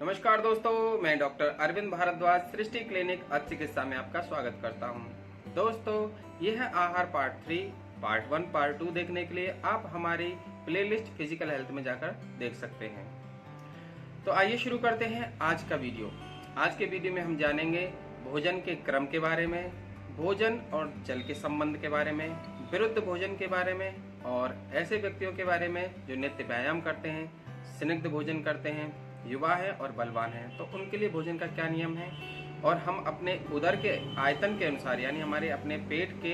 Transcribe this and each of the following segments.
नमस्कार दोस्तों, मैं डॉक्टर अरविंद भारद्वाज सृष्टि क्लिनिक अति चिकित्सा में आपका स्वागत करता हूं। दोस्तों, ये है आहार पार्ट 3, पार्ट 1, पार्ट 2 देखने के लिए आप हमारी प्लेलिस्ट फिजिकल हेल्थ में जाकर देख सकते हैं। तो आइए शुरू करते हैं आज का वीडियो। आज के वीडियो में हम जानेंगे भोजन के क्रम के बारे में, भोजन और जल के संबंध के बारे में, विरुद्ध भोजन के बारे में और ऐसे व्यक्तियों के बारे में जो नित्य व्यायाम करते हैं, स्निग्ध भोजन करते हैं, युवा है और बलवान है, तो उनके लिए भोजन का क्या नियम है और हम अपने उदर के आयतन के अनुसार यानी हमारे अपने पेट के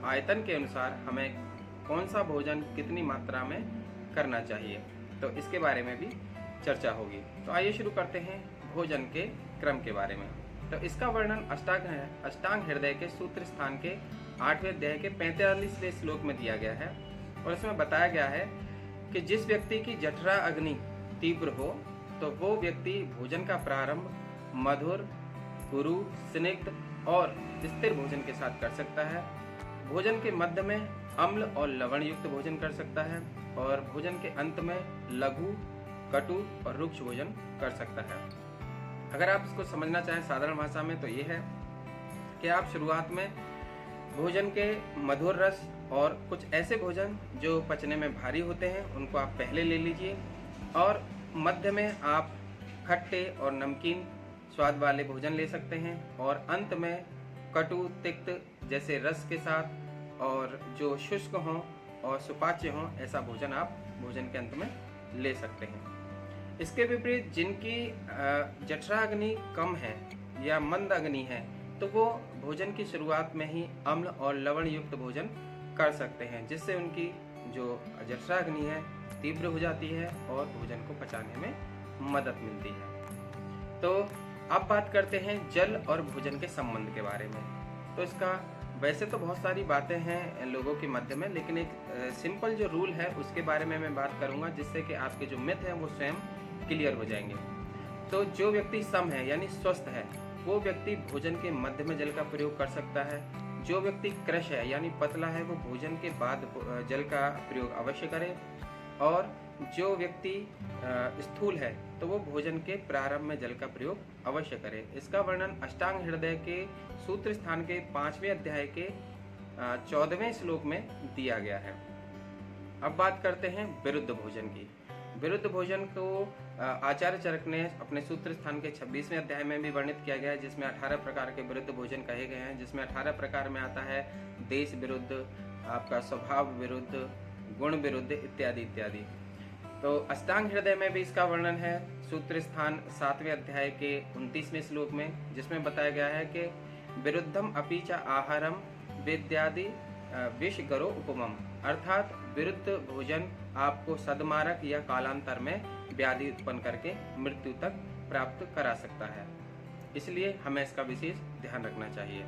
आयतन के अनुसार हमें कौन सा भोजन कितनी मात्रा में करना चाहिए, तो इसके बारे में भी चर्चा होगी। तो आइए शुरू करते हैं भोजन के क्रम के बारे में। तो इसका वर्णन अष्टांग हृदय के सूत्र स्थान के 8वें अध्याय के 45वें श्लोक में दिया गया है और इसमें बताया गया है कि जिस व्यक्ति की जठरा अग्नि तीव्र हो तो वो व्यक्ति भोजन का प्रारंभ मधुर, गुरु, स्निग्ध और स्थिर भोजन के साथ कर सकता है। भोजन के मध्य में अम्ल और लवण युक्त भोजन कर सकता है और भोजन के अंत में लघु, कटु और रुक्ष भोजन कर सकता है। अगर आप इसको समझना चाहें साधारण भाषा में तो ये है कि आप शुरुआत में भोजन के मधुर रस और कुछ ऐसे भोजन जो पचने में भारी होते हैं उनको आप पहले ले लीजिए और मध्य में आप खट्टे और नमकीन स्वाद वाले भोजन ले सकते हैं और अंत में कटु, तिक्त जैसे रस के साथ और जो शुष्क हों और सुपाच्य हों ऐसा भोजन आप भोजन के अंत में ले सकते हैं। इसके विपरीत जिनकी जठराग्नि कम है या मंद अग्नि है तो वो भोजन की शुरुआत में ही अम्ल और लवण युक्त भोजन कर सकते हैं, जिससे उनकी जो जठराग्नि है तीव्र हो जाती है और भोजन को पचाने में मदद मिलती है। तो अब बात करते हैं जल और भोजन के संबंध के बारे में। तो इसका वैसे तो बहुत सारी बातें हैं लोगों के मध्य में, लेकिन एक सिंपल जो रूल है उसके बारे में मैं बात करूंगा जिससे कि आपके जो मिथ हैं वो स्वयं क्लियर हो जाएंगे। तो जो व्यक्ति सम है यानी स्वस्थ है वो व्यक्ति भोजन के मध्य में जल का प्रयोग कर सकता है। जो व्यक्ति क्रश है यानी पतला है वो भोजन के बाद जल का प्रयोग अवश्य करे और जो व्यक्ति स्थूल है तो वो भोजन के प्रारंभ में जल का प्रयोग अवश्य करे। इसका वर्णन अष्टांग हृदय के सूत्र स्थान के 5वें अध्याय के 14वें श्लोक में दिया गया है। अब बात करते हैं विरुद्ध भोजन की। विरुद्ध भोजन को आचार्य चरक ने अपने सूत्र स्थान के 26वें अध्याय में भी वर्णित किया गया है, जिसमें 18 प्रकार के विरुद्ध भोजन कहे गए हैं, जिसमें 18 प्रकार में आता है देश विरुद्ध, आपका स्वभाव विरुद्ध, गुण विरुद्ध इत्यादि इत्यादि। तो अष्टांग हृदय में भी इसका वर्णन है सूत्र स्थान 7वें अध्याय के 29वें श्लोक में, जिसमें बताया गया है कि विरुद्धम अपि च आहारम वेद्यादि विषगरो उपमम, अर्थात विरुद्ध भोजन आपको सदमारक या कालांतर में व्याधि उत्पन्न करके मृत्यु तक प्राप्त करा सकता है। इसलिए हमें इसका विशेष ध्यान रखना चाहिए।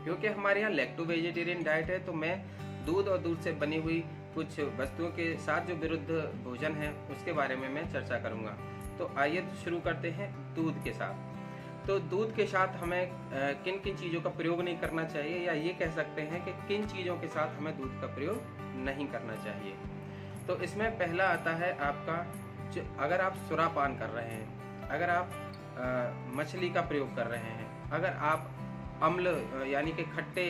क्योंकि हमारे यहाँ लैक्टो वेजिटेरियन डाइट है तो मैं दूध और दूध से बनी हुई कुछ वस्तुओं के साथ जो विरुद्ध भोजन है उसके बारे में मैं चर्चा करूंगा। तो आइए शुरू करते हैं दूध के साथ। तो दूध के साथ हमें किन किन चीज़ों का प्रयोग नहीं करना चाहिए, या ये कह सकते हैं कि किन चीज़ों के साथ हमें दूध का प्रयोग नहीं करना चाहिए। तो इसमें पहला आता है आपका जो अगर आप सुरापान कर रहे हैं, अगर आप मछली का प्रयोग कर रहे हैं, अगर आप अम्ल यानी कि खट्टे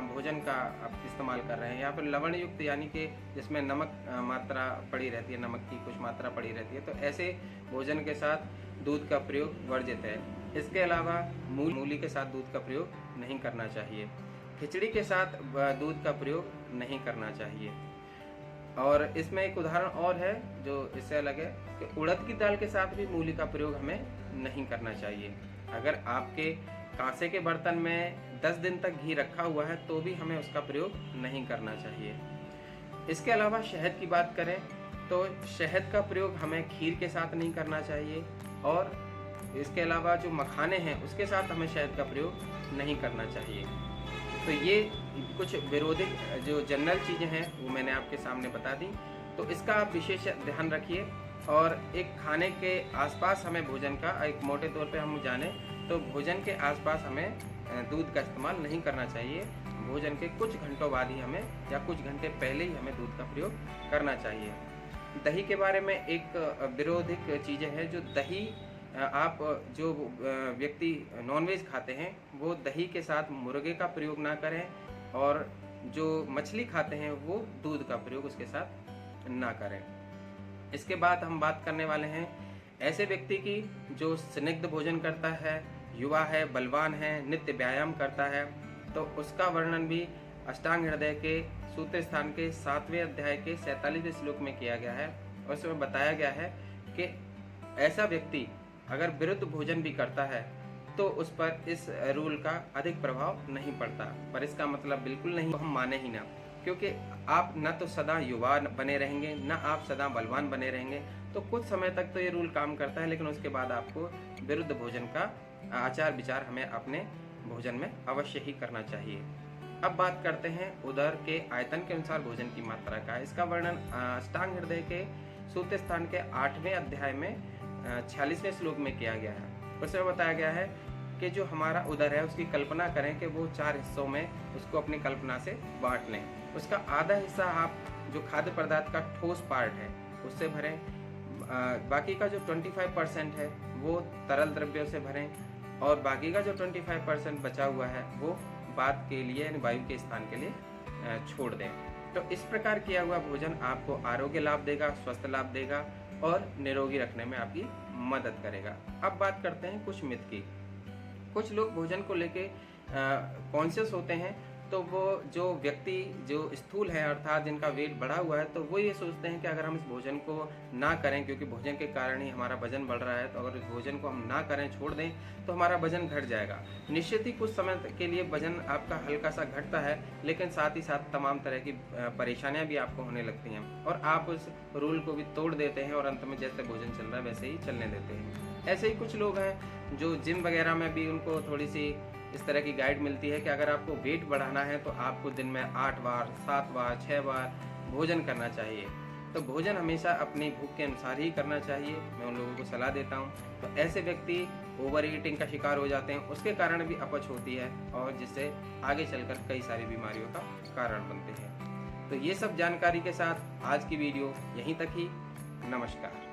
भोजन का आप इस्तेमाल कर रहे हैं, या फिर लवण युक्त यानी कि जिसमें नमक मात्रा पड़ी रहती है, नमक की कुछ मात्रा पड़ी रहती है, तो ऐसे भोजन के साथ दूध का प्रयोग वर्जित है। इसके अलावा मूली के साथ दूध का प्रयोग नहीं करना चाहिए। खिचड़ी के साथ दूध का प्रयोग नहीं करना चाहिए। और इसमें एक उदाहरण और है जो इससे अलग है कि उड़द की दाल के साथ भी मूली का प्रयोग हमें नहीं करना चाहिए। अगर आपके कांसे के बर्तन में 10 दिन तक घी रखा हुआ है तो भी हमें उसका प्रयोग नहीं करना चाहिए। इसके अलावा शहद की बात करें तो शहद का प्रयोग हमें खीर के साथ नहीं करना चाहिए और इसके अलावा जो मखाने हैं उसके साथ हमें शहद का प्रयोग नहीं करना चाहिए। तो ये कुछ विरोधी जो जनरल चीज़ें हैं वो मैंने आपके सामने बता दी। तो इसका आप विशेष ध्यान रखिए और एक खाने के आसपास हमें भोजन का एक मोटे तौर पे हम जाने तो भोजन के आसपास हमें दूध का इस्तेमाल नहीं करना चाहिए। भोजन के कुछ घंटों बाद ही हमें या कुछ घंटे पहले ही हमें दूध का प्रयोग करना चाहिए। दही के बारे में एक विरोधिक चीज़ें हैं जो दही आप जो व्यक्ति नॉनवेज खाते हैं वो दही के साथ मुर्गे का प्रयोग ना करें, और जो मछली खाते हैं वो दूध का प्रयोग उसके साथ ना करें। इसके बाद हम बात करने वाले हैं ऐसे व्यक्ति की जो स्निग्ध भोजन करता है, युवा है, बलवान है, नित्य व्यायाम करता है। तो उसका वर्णन भी अष्टांग हृदय के सूत्र स्थान के 7वें अध्याय के 47वें श्लोक में किया गया है। और उसमें बताया गया है कि ऐसा व्यक्ति अगर विरुद्ध भोजन भी करता है तो उस पर इस रूल का अधिक प्रभाव नहीं पड़ता। पर इसका मतलब बिल्कुल नहीं हम माने ही ना, क्योंकि आप न तो सदा युवा बने रहेंगे, न आप सदा बलवान बने रहेंगे। तो कुछ समय तक तो ये रूल काम करता है, लेकिन उसके बाद आपको विरुद्ध भोजन का आचार विचार हमें अपने भोजन में अवश्य ही करना चाहिए। अब बात करते हैं उदर के आयतन के अनुसार भोजन की मात्रा का। इसका वर्णन अष्टांग हृदय के सूत्र स्थान के 8वें अध्याय में 46वें श्लोक में किया गया है। उसमें बताया गया है कि जो हमारा उदर है उसकी कल्पना करें कि वो 4 हिस्सों में उसको अपनी कल्पना से बांट लें। उसका आधा हिस्सा आप जो खाद्य पदार्थ का ठोस पार्ट है उससे भरें, बाकी का जो 25% है वो तरल द्रव्यों से भरें, और बाकी का जो 25% बचा हुआ है वो बाद के लिए वायु के स्थान के लिए छोड़ दें। तो इस प्रकार किया हुआ भोजन आपको आरोग्य लाभ देगा, स्वस्थ लाभ देगा और निरोगी रखने में आपकी मदद करेगा। अब बात करते हैं कुछ मिथ की। कुछ लोग भोजन को लेके कॉन्शियस होते हैं, तो वो जो व्यक्ति जो स्थूल है अर्थात जिनका वेट बढ़ा हुआ है, तो वो ये सोचते हैं कि अगर हम इस भोजन को ना करें, क्योंकि भोजन के कारण ही हमारा वजन बढ़ रहा है, तो अगर इस भोजन को हम ना करें, छोड़ दें, तो हमारा वजन घट जाएगा। निश्चित ही कुछ समय के लिए वजन आपका हल्का सा घटता है, लेकिन साथ ही साथ तमाम तरह की परेशानियां भी आपको होने लगती हैं, और आप उस रूल को भी तोड़ देते हैं और अंत में जैसे भोजन चल रहा है वैसे ही चलने देते हैं। ऐसे ही कुछ लोग हैं जो जिम वगैरह में भी उनको थोड़ी सी इस तरह की गाइड मिलती है कि अगर आपको वेट बढ़ाना है तो आपको दिन में 8 बार, 7 बार, 6 बार भोजन करना चाहिए। तो भोजन हमेशा अपनी भूख के अनुसार ही करना चाहिए, मैं उन लोगों को सलाह देता हूँ। तो ऐसे व्यक्ति ओवर ईटिंग का शिकार हो जाते हैं, उसके कारण भी अपच होती है, और जिससे आगे चलकर कई सारी बीमारियों का कारण बनते हैं। तो ये सब जानकारी के साथ आज की वीडियो यहीं तक ही। नमस्कार।